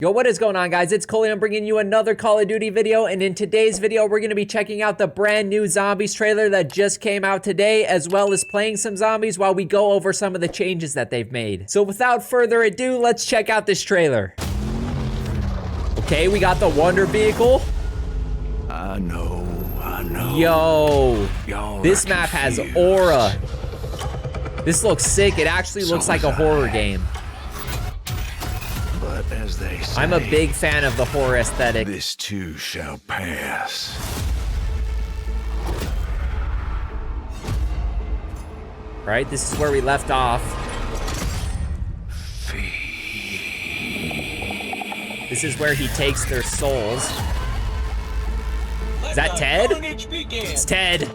Yo, what is going on, guys? It's Coliumm bringing you another Call of Duty video, and in today's video, we're going to be checking out the brand new Zombies trailer that just came out today, as well as playing some zombies while we go over some of the changes that they've made. So without further ado, let's check out this trailer. Okay, we got the Wonder Vehicle. I know. Yo, this map has aura. This looks sick. It actually looks like a horror game. But as they say, I'm a big fan of the horror aesthetic. this too shall pass. Right, this is where we left off. This is where he takes their souls. Is that Ted? It's Ted.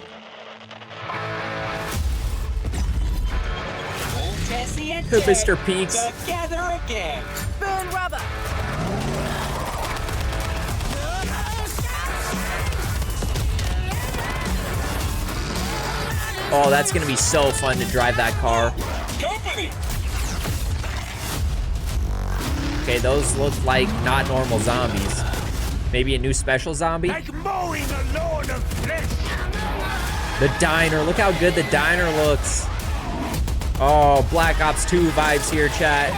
Mr. Peaks. Together again. Burn rubber. Oh, that's gonna be so fun to drive that car. Company. Okay, those look like not normal zombies. Maybe a new special zombie? Like mowing a lawn of flesh. The diner, look how good the diner looks. Oh, Black Ops 2 vibes here, chat.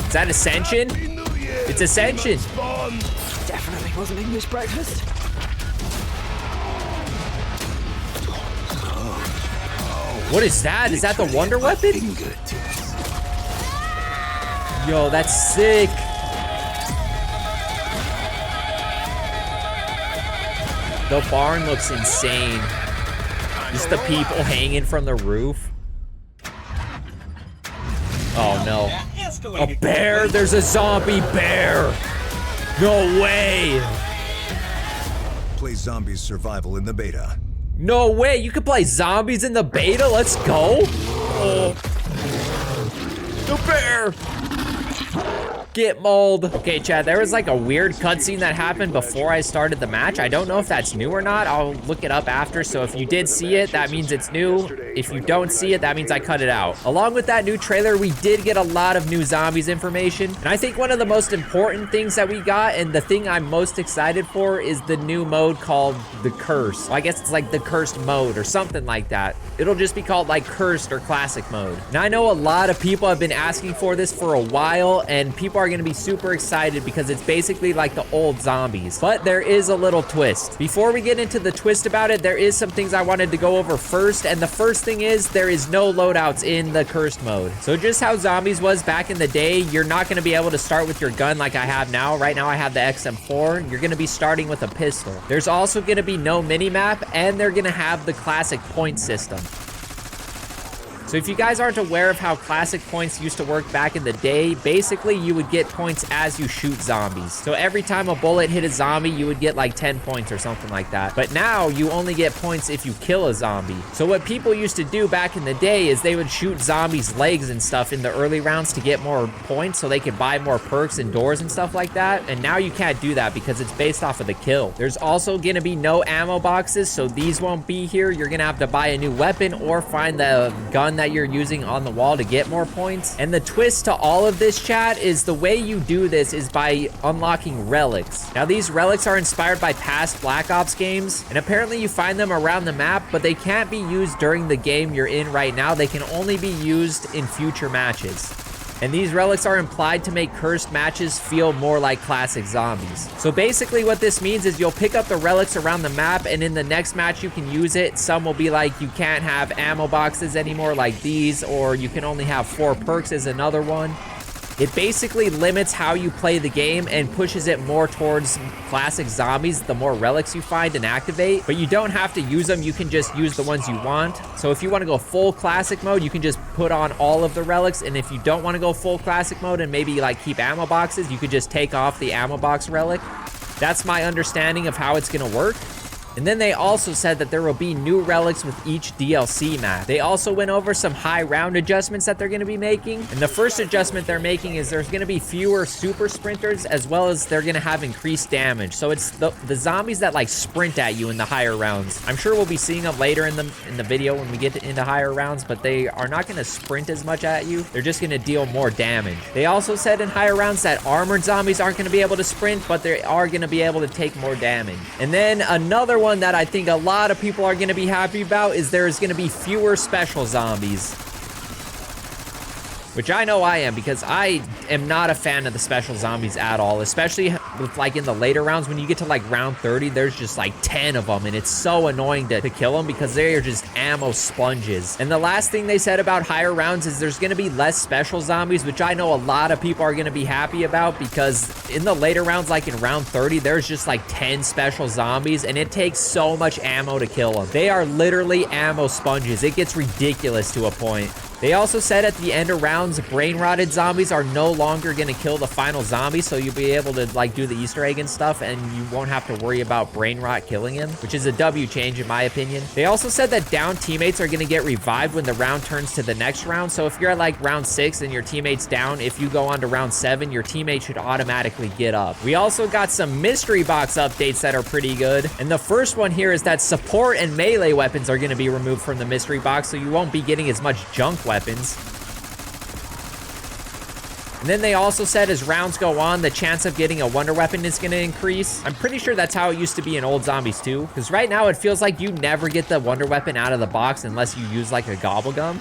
Is that Ascension? It's Ascension. Definitely wasn't English breakfast. What is that? Is that the Wonder Weapon? Yo, that's sick. The barn looks insane. Just the people hanging from the roof. Oh no. A bear? There's a zombie bear. No way. Play Zombies Survival in the beta. No way. You can play zombies in the beta? Let's go. Oh. The bear. Get mauled. Okay, Chad, there was like a weird cutscene that happened before I started the match. I don't know if that's new or not. I'll look it up after. So if you did see it, that means it's new. If you don't see it, that means I cut it out. Along with that new trailer, we did get a lot of new zombies information. And I think one of the most important things that we got, and the thing I'm most excited for, is the new mode called the Curse. Well, I guess it's like the Cursed mode or something like that. It'll just be called like Cursed or Classic mode. Now I know a lot of people have been asking for this for a while, and people are gonna be super excited because it's basically like the old zombies. But there is a little twist. Before we get into the twist about it, there is some things I wanted to go over first, and the first thing is there is no loadouts in the Cursed mode. So just how zombies was back in the day, you're not gonna be able to start with your gun like I have now. Right now I have the XM4. You're gonna be starting with a pistol. There's also gonna be no mini-map, and they're gonna have the classic point system. So if you guys aren't aware of how classic points used to work back in the day, basically you would get points as you shoot zombies. So every time a bullet hit a zombie, you would get like 10 points or something like that. But now you only get points if you kill a zombie. So what people used to do back in the day is they would shoot zombies' legs and stuff in the early rounds to get more points so they could buy more perks and doors and stuff like that. And now you can't do that because it's based off of the kill. There's also gonna be no ammo boxes, so these won't be here. You're gonna have to buy a new weapon or find the gun that you're using on the wall to get more points. And the twist to all of this, chat, is the way you do this is by unlocking relics. Now these relics are inspired by past Black Ops games, and apparently you find them around the map, but they can't be used during the game you're in right now. They can only be used in future matches. And these relics are implied to make cursed matches feel more like classic zombies. So basically what this means is you'll pick up the relics around the map, and in the next match you can use it. Some will be like you can't have ammo boxes anymore like these, or you can only have 4 perks is another one. It basically limits how you play the game and pushes it more towards classic zombies the more relics you find and activate. But you don't have to use them, you can just use the ones you want. So if you want to go full classic mode, you can just put on all of the relics. And if you don't want to go full classic mode and maybe like keep ammo boxes, you could just take off the ammo box relic. That's my understanding of how it's going to work. And then they also said that there will be new relics with each DLC map. They also went over some high round adjustments that they're gonna be making. And the first adjustment they're making is there's gonna be fewer super sprinters, as well as they're gonna have increased damage. So it's the zombies that like sprint at you in the higher rounds. I'm sure we'll be seeing them later in the video when we get into higher rounds, but they are not gonna sprint as much at you. They're just gonna deal more damage. They also said in higher rounds that armored zombies aren't gonna be able to sprint, but they are gonna be able to take more damage. And then another one that I think a lot of people are gonna be happy about is there's gonna be fewer special zombies. Which I know I am, because I am not a fan of the special zombies at all, especially with like in the later rounds. When you get to like round 30, there's just like 10 of them, and it's so annoying to kill them because they are just ammo sponges. And the last thing they said about higher rounds is there's gonna be less special zombies, which I know a lot of people are gonna be happy about, because in the later rounds, like in round 30, there's just like 10 special zombies, and it takes so much ammo to kill them. They are literally ammo sponges. It gets ridiculous to a point. They also said at the end of rounds, brain-rotted zombies are no longer gonna kill the final zombie, so you'll be able to like do the Easter egg and stuff, and you won't have to worry about brain rot killing him, which is a W change in my opinion. They also said that down teammates are gonna get revived when the round turns to the next round. So if you're at like round 6 and your teammate's down, if you go on to round 7, your teammate should automatically get up. We also got some mystery box updates that are pretty good. And the first one here is that support and melee weapons are gonna be removed from the mystery box, so you won't be getting as much junk weapons. And then they also said as rounds go on, the chance of getting a wonder weapon is gonna increase. I'm pretty sure that's how it used to be in old zombies too, because right now it feels like you never get the wonder weapon out of the box unless you use like a gobblegum.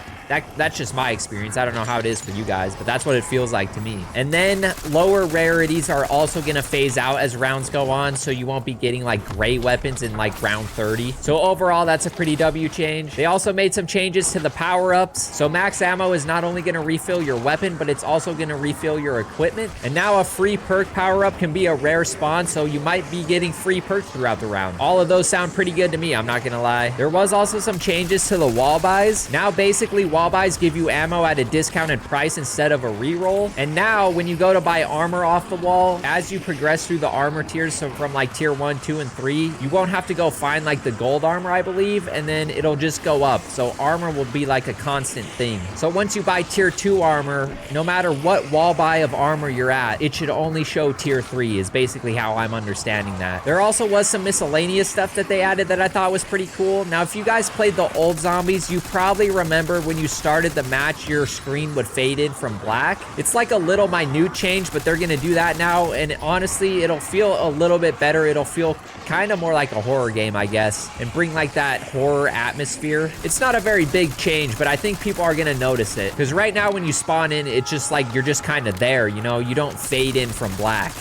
That's just my experience. I don't know how it is for you guys, but that's what it feels like to me. And then lower rarities are also gonna phase out as rounds go on, so you won't be getting like gray weapons in like round 30. So overall, that's a pretty W change. They also made some changes to the power-ups. So max ammo is not only gonna refill your weapon, but it's also gonna refill your equipment. And now a free perk power-up can be a rare spawn, so you might be getting free perks throughout the round. All of those sound pretty good to me, I'm not gonna lie. There was also some changes to the wall buys. Now basically wall buys give you ammo at a discounted price instead of a reroll. And now when you go to buy armor off the wall, as you progress through the armor tiers, so from like tier 1, 2, and 3, you won't have to go find like the gold armor, I believe, and then it'll just go up. So armor will be like a constant thing. So once you buy tier 2 armor, no matter what wall buy of armor you're at, it should only show tier 3 is basically how I'm understanding that. There also was some miscellaneous stuff that they added that I thought was pretty cool. Now, if you guys played the old zombies, you probably remember when you started the match, your screen would fade in from black. It's like a little minute change, but they're gonna do that now, and honestly, it'll feel a little bit better. It'll feel kind of more like a horror game, I guess, and bring like that horror atmosphere. It's not a very big change, but I think people are gonna notice it, because right now when you spawn in, it's just like you're just kind of there, you know? You don't fade in from black.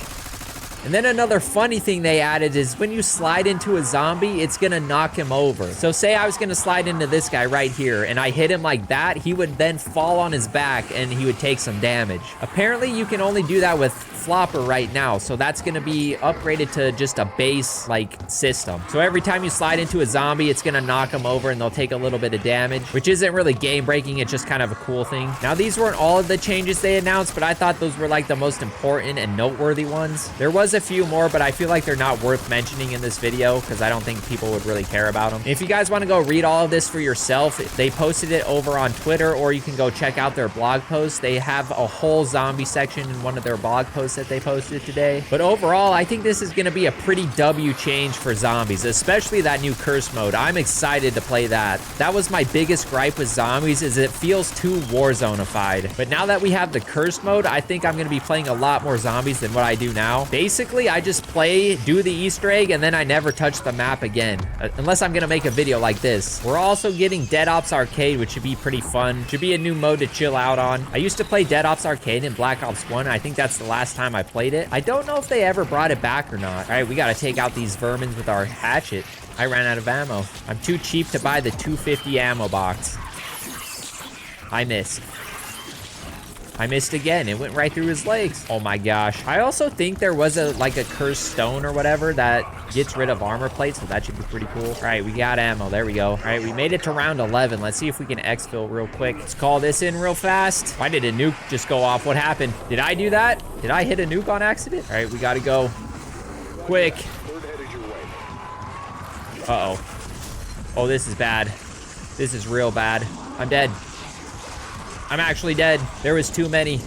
And then another funny thing they added is when you slide into a zombie, it's gonna knock him over. So say I was gonna slide into this guy right here and I hit him like that, he would then fall on his back and he would take some damage. Apparently you can only do that with flopper right now, so that's gonna be upgraded to just a base like system. So every time you slide into a zombie, it's gonna knock them over and they'll take a little bit of damage, which isn't really game breaking, it's just kind of a cool thing. Now these weren't all of the changes they announced, but I thought those were like the most important and noteworthy ones. There was a few more, but I feel like they're not worth mentioning in this video because I don't think people would really care about them. If you guys want to go read all of this for yourself, they posted it over on Twitter, or you can go check out their blog post. They have a whole zombie section in one of their blog posts that they posted today. But overall, I think this is going to be a pretty W change for zombies, especially that new curse mode. I'm excited to play that. That was my biggest gripe with zombies, is it feels too Warzone-ified. But now that we have the curse mode, I think I'm going to be playing a lot more zombies than what I do now. Basically, I just play, do the Easter egg, and then I never touch the map again, unless I'm gonna make a video like this. We're also getting Dead Ops Arcade, which should be pretty fun. Should be a new mode to chill out on. I used to play Dead Ops Arcade in Black Ops 1. I think that's the last time I played it. I don't know if they ever brought it back or not. All right, we gotta take out these vermins with our hatchet. I ran out of ammo. I'm too cheap to buy the 250 ammo box. I missed. I missed again. It went right through his legs. Oh my gosh. I also think there was like a cursed stone or whatever that gets rid of armor plates, so that should be pretty cool. All right, we got ammo. There we go. All right, we made it to round 11. Let's see if we can exfil real quick. Let's call this in real fast. Why did a nuke just go off? What happened? Did I do that? Did I hit a nuke on accident? All right, we gotta go quick. Uh-oh. Oh, this is bad. This is real bad. I'm dead. I'm actually dead. There was too many.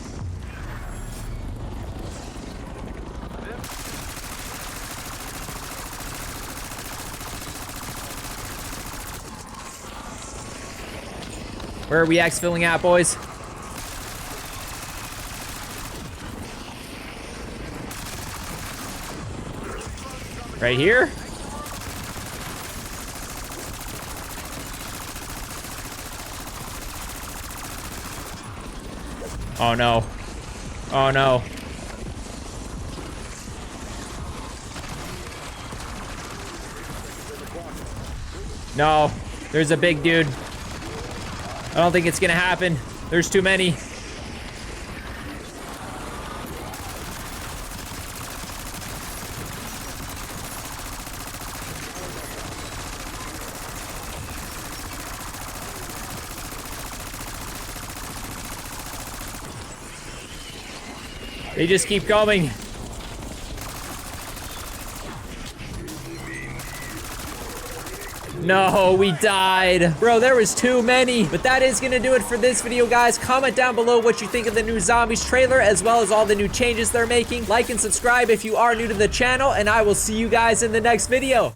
Where are we exfilling at, boys? Right here? Oh no. Oh no. No, there's a big dude. I don't think it's gonna happen. There's too many. They just keep coming. No, we died. Bro, there was too many. But that is gonna do it for this video, guys. Comment down below what you think of the new Zombies trailer, as well as all the new changes they're making. Like and subscribe if you are new to the channel, and I will see you guys in the next video.